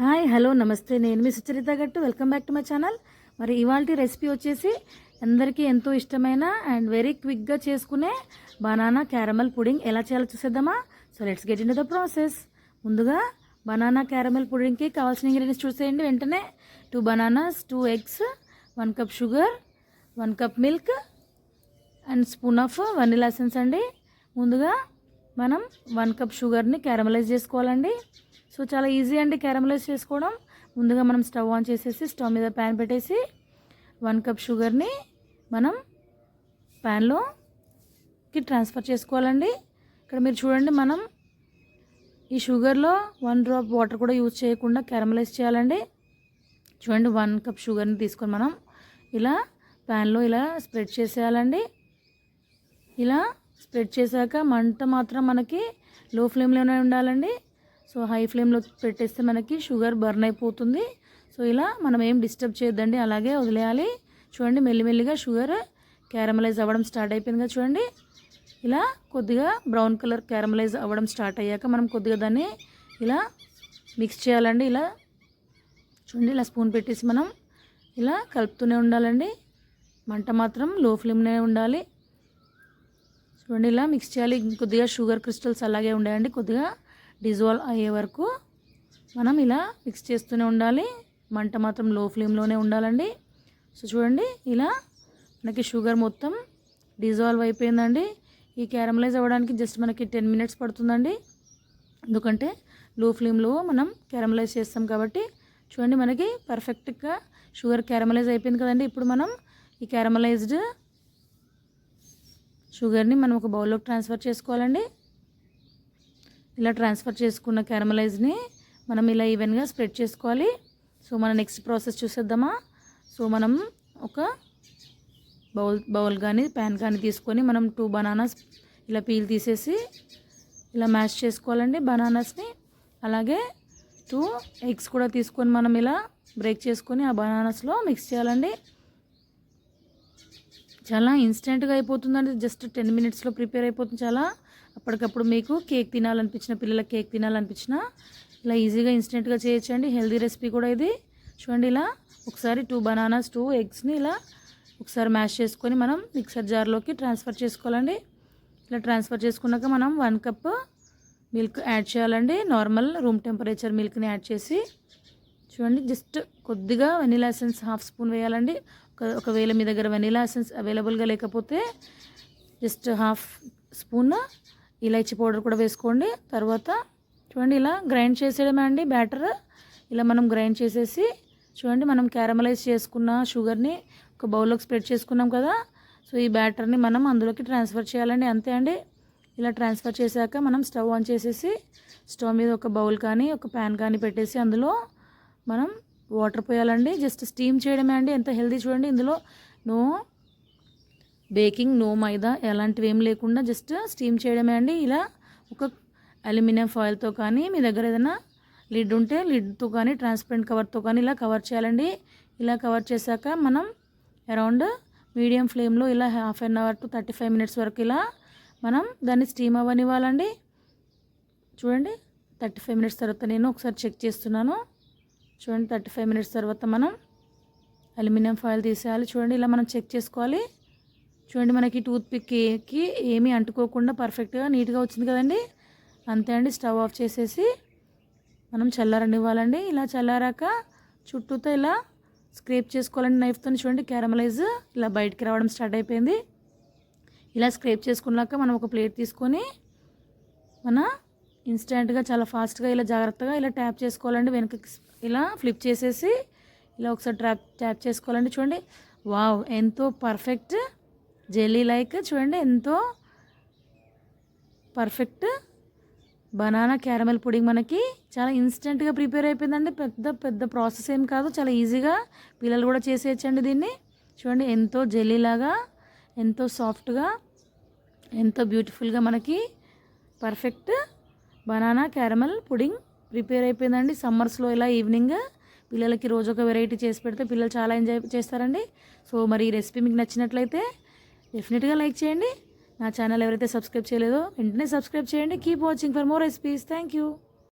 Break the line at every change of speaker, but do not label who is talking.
Hi hello నమస్తే, నేను మీ సుచరిత గట్టు. Welcome back to my channel. మరి ఇవాళ రెసిపీ వచ్చేసి అందరికీ ఎంతో ఇష్టమైన అండ్ వెరీ క్విక్గా చేసుకునే బనానా క్యారమెల్ పుడింగ్ ఎలా చేయాలో చూసేద్దామా? So let's get in to the process. ముందుగా బనానా క్యారమెల్ పుడింగ్కి కావాల్సిన ఇంగ్రీడియంట్స్ చూసేయండి వెంటనే. 2 bananas, 2 eggs, 1 cup sugar, 1 cup milk and spoon of vanilla essence అండి. ముందుగా మనం 1 కప్ షుగర్ని క్యారమలైజ్ చేసుకోవాలండి. సో చాలా ఈజీ అండి క్యారమలైజ్ చేసుకోవడం. ముందుగా మనం స్టవ్ ఆన్ చేసేసి స్టవ్ మీద ప్యాన్ పెట్టేసి 1 కప్ షుగర్ని మనం ప్యాన్లోకి ట్రాన్స్ఫర్ చేసుకోవాలండి. ఇక్కడ మీరు చూడండి, మనం ఈ షుగర్లో 1 డ్రాప్ వాటర్ కూడా యూజ్ చేయకుండా క్యారమలైజ్ చేయాలండి. చూడండి, 1 కప్ షుగర్ని తీసుకొని మనం ఇలా ప్యాన్లో ఇలా స్ప్రెడ్ చేసేయాలండి. ఇలా స్ప్రెడ్ చేశాక మంట మాత్రం మనకి లో ఫ్లేమ్లోనే ఉండాలండి. సో హై ఫ్లేమ్లో పెట్టేస్తే మనకి షుగర్ బర్న్ అయిపోతుంది. సో ఇలా మనం ఏం డిస్టర్బ్ చేయొద్దండి, అలాగే వదిలేయాలి. చూడండి, మెల్లిమెల్లిగా షుగర్ క్యారమలైజ్ అవ్వడం స్టార్ట్ అయిపోయింది కదా. చూడండి, ఇలా కొద్దిగా బ్రౌన్ కలర్ క్యారమలైజ్ అవ్వడం స్టార్ట్ అయ్యాక మనం కొద్దిగా దాన్ని ఇలా మిక్స్ చేయాలండి. ఇలా చూడండి, ఇలా స్పూన్ పెట్టేసి మనం ఇలా కలుపుతూనే ఉండాలండి. మంట మాత్రం లో ఫ్లేమ్లోనే ఉండాలి. చూడండి, ఇలా మిక్స్ చేయాలి. కొద్దిగా షుగర్ క్రిస్టల్స్ అలాగే ఉండాలండి, కొద్దిగా డిజాల్వ్ అయ్యే వరకు మనం ఇలా మిక్స్ చేస్తూనే ఉండాలి. మంట మాత్రం లో ఫ్లేమ్లోనే ఉండాలండి. సో చూడండి, ఇలా మనకి షుగర్ మొత్తం డిజాల్వ్ అయిపోయిందండి. ఈ క్యారమలైజ్ అవ్వడానికి జస్ట్ మనకి 10 మినిట్స్ పడుతుందండి, ఎందుకంటే లో ఫ్లేమ్లో మనం క్యారమలైజ్ చేస్తాం కాబట్టి. చూడండి, మనకి పర్ఫెక్ట్గా షుగర్ క్యారమలైజ్ అయిపోయింది కదండి. ఇప్పుడు మనం ఈ క్యారమలైజ్డ్ షుగర్ని మనం ఒక బౌల్లోకి ట్రాన్స్ఫర్ చేసుకోవాలండి. ఇలా ట్రాన్స్ఫర్ చేసుకున్న క్యారమలైజ్ని మనం ఇలా ఈవెన్గా స్ప్రెడ్ చేసుకోవాలి. సో మన నెక్స్ట్ ప్రాసెస్ చూసేద్దామా? సో మనం ఒక బౌల్ కానీ ప్యాన్ కానీ తీసుకొని మనం 2 బనానాస్ ఇలా పీల్ తీసేసి ఇలా మ్యాష్ చేసుకోవాలండి బనానాస్ని. అలాగే 2 ఎగ్స్ కూడా తీసుకొని మనం ఇలా బ్రేక్ చేసుకొని ఆ బనానాస్లో మిక్స్ చేయాలండి. చాలా ఇన్స్టెంట్గా అయిపోతుందండి, జస్ట్ 10 మినిట్స్లో ప్రిపేర్ అయిపోతుంది. చాలా అప్పటికప్పుడు మీకు కేక్ తినాలనిపించిన, పిల్లలకి కేక్ తినాలనిపించిన ఇలా ఈజీగా ఇన్స్టెంట్గా చేయొచ్చండి. హెల్దీ రెసిపీ కూడా ఇది. చూడండి, ఇలా ఒకసారి 2 బనానాస్ 2 ఎగ్స్ని ఇలా ఒకసారి మ్యాష్ చేసుకొని మనం మిక్సర్ జార్లోకి ట్రాన్స్ఫర్ చేసుకోవాలండి. ఇలా ట్రాన్స్ఫర్ చేసుకున్నాక మనం 1 కప్ మిల్క్ యాడ్ చేయాలండి. నార్మల్ రూమ్ టెంపరేచర్ మిల్క్ని యాడ్ చేసి చూడండి, జస్ట్ కొద్దిగా వెనిలా ఎసెన్స్ 1/2 స్పూన్ వేయాలండి. ఒకవేళ మీ దగ్గర వెనిలా ఎసెన్స్ అవైలబుల్గా లేకపోతే జస్ట్ 1/2 స్పూన్ ఇలాచీ పౌడర్ కూడా వేసుకోండి. తర్వాత చూడండి, ఇలా గ్రైండ్ చేసేయడమే అండి బ్యాటర్. ఇలా మనం గ్రైండ్ చేసేసి చూడండి, మనం క్యారమలైజ్ చేసుకున్న షుగర్ని ఒక బౌల్లోకి స్ప్రెడ్ చేసుకున్నాం కదా. సో ఈ బ్యాటర్ని మనం అందులోకి ట్రాన్స్ఫర్ చేయాలండి. అంతే అండి. ఇలా ట్రాన్స్ఫర్ చేశాక మనం స్టవ్ ఆన్ చేసేసి స్టవ్ మీద ఒక బౌల్ కానీ ఒక ప్యాన్ కానీ పెట్టేసి అందులో మనం వాటర్ పోయాలండి. జస్ట్ స్టీమ్ చేయడమే అండి. ఎంత హెల్దీ చూడండి, ఇందులో నో బేకింగ్, నో మైదా ఎలాంటివి ఏం లేకుండా జస్ట్ స్టీమ్ చేయడమే అండి. ఇలా ఒక అల్యూమినియం ఫాయిల్తో కానీ మీ దగ్గర ఏదైనా లిడ్ ఉంటే లిడ్తో కానీ ట్రాన్స్పరెంట్ కవర్తో కానీ ఇలా కవర్ చేయాలండి. ఇలా కవర్ చేశాక మనం అరౌండ్ మీడియం ఫ్లేమ్లో ఇలా 1/2 an hour to 35 minutes వరకు ఇలా మనం దాన్ని స్టీమ్ అవ్వనివ్వాలండి. చూడండి, 35 minutes తర్వాత నేను ఒకసారి చెక్ చేస్తున్నాను. చూడండి, 35 minutes తర్వాత మనం అల్యూమినియం ఫాయిల్ తీసేయాలి. చూడండి, ఇలా మనం చెక్ చేసుకోవాలి. చూడండి, మనకి టూత్ పిక్కి ఏమీ అంటుకోకుండా పర్ఫెక్ట్గా నీట్గా వచ్చింది కదండి. అంతే అండి. స్టవ్ ఆఫ్ చేసేసి మనం చల్లారనివ్వాలండి. ఇలా చల్లారాక చుట్టూతో ఇలా స్క్రేప్ చేసుకోవాలండి నైఫ్తో. చూడండి, క్యారమలైజ్ ఇలా బయటికి రావడం స్టార్ట్ అయిపోయింది. ఇలా స్క్రేప్ చేసుకున్నాక మనం ఒక ప్లేట్ తీసుకొని మన ఇన్స్టెంట్గా చాలా ఫాస్ట్గా ఇలా జాగ్రత్తగా ఇలా ట్యాప్ చేసుకోవాలండి. వెనకకి ఇలా ఫ్లిప్ చేసేసి ఇలా ఒకసారి ట్యాప్ చేసుకోవాలండి. చూడండి, వావ్, ఎంతో పర్ఫెక్ట్ జెల్లీ లైక్ చూడండి, ఎంతో పర్ఫెక్ట్ బనానా క్యారమెల్ పుడింగ్ మనకి చాలా ఇన్స్టెంట్గా ప్రిపేర్ అయిపోయిందండి. పెద్ద ప్రాసెస్ ఏం కాదు, చాలా ఈజీగా పిల్లలు కూడా చేసేయచ్చండి దీన్ని. చూడండి, ఎంతో జెల్లీ లాగా, ఎంతో సాఫ్ట్గా, ఎంతో బ్యూటిఫుల్గా మనకి perfect banana caramel pudding prepare అయిపోయిందండి. సమ్మర్స్లో ఇలా ఈవినింగ్ పిల్లలకి రోజు ఒక వెరైటీ చేసి పెడితే పిల్లలు చాలా ఎంజాయ్ చేస్తారండి. సో మరి ఈ రెసిపీ మీకు నచ్చినట్లయితే డెఫినెట్గా లైక్ చేయండి. నా ఛానల్ ఎవరైతే సబ్స్క్రైబ్ చేయలేదో వెంటనే సబ్స్క్రైబ్ చేయండి. Keep watching for more recipes. Thank you.